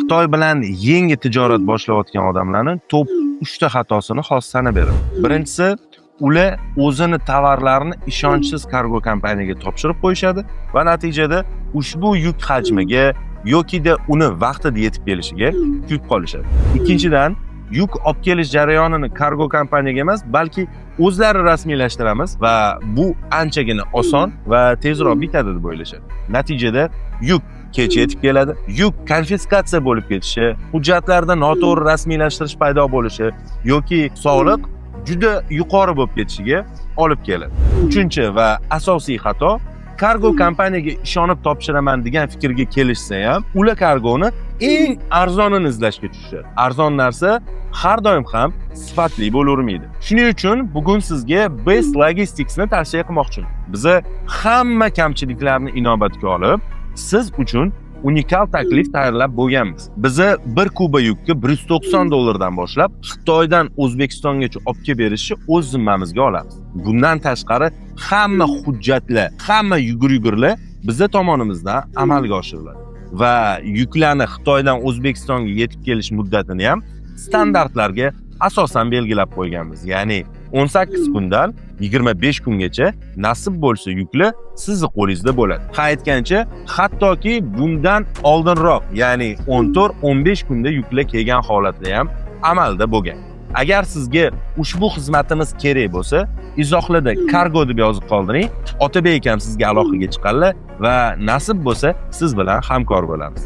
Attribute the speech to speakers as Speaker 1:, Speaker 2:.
Speaker 1: Xitoy bilan yangi tijorat boshlayotgan odamlarning top 3 ta xatosini hozir sanab beraman. Birinchisi, ular o'zini tovarlarini ishonchsiz kargo kompaniyaga topshirib qo'yishadi va natijada ushbu yuk hajmiga yokida uni vaqtida yetib kelishiga kuyib qolishadi. Ikkinchidan, yuk olib kelish jarayonini kargo kompaniyaga emas, balki o'zlari rasmiylashtiramiz va bu anchagina oson va tezroq bitadi deb o'ylashadi. Natijada yuk kech yetib keladi, yuk konfiskatsiya bo'lib ketishi, hujjatlarda noto'g'ri rasmiylashtirish paydo bo'lishi yoki soliq juda yuqori bo'lib ketishiga olib keladi. Uchinchi va asosiy xato, kargo kompaniyaga ishonib topshiraman degan fikrga kelishsa ham, ular kargoni eng arzonini izlashga tushishadi. Arzon narsa har doim ham sifatli bo'lavermaydi. Shuning uchun bugun sizga Best Logistics ni tavsiya qilmoqchiman. Biz hamma kamchiliklarni inobatga olib, siz uchun unikal taklif tayyorlab bo'lganmiz. Biz bir kuba yukni $190 dan boshlab Xitoydan O'zbekistongacha olib kelib berishni o'z zimmamizga olamiz. Bundan tashqari hamma hujjatlar, hamma yugur-yugurlar bizning tomonimizdan amalga oshiriladi. Va yuklarni Xitoydan O'zbekistonga yetib kelish muddatini ham standartlarga asosan belgilab qo'yganmiz. Ya'ni 18 kundan 25 kungacha nasib bo'lsa yuklar sizning qo'lingizda bo'ladi. Ha aytgancha, hattoki bundan oldinroq, ya'ni 14-15 kunda yuklar kelgan holatda ham amalda bo'lgan. Agar sizga ushbu xizmatimiz kerak bo'lsa, izohlarda kargo deb yozib qoldiring. Otabek akam sizga aloqaga chiqadilar va nasib bo'lsa siz bilan hamkor bo'lamiz.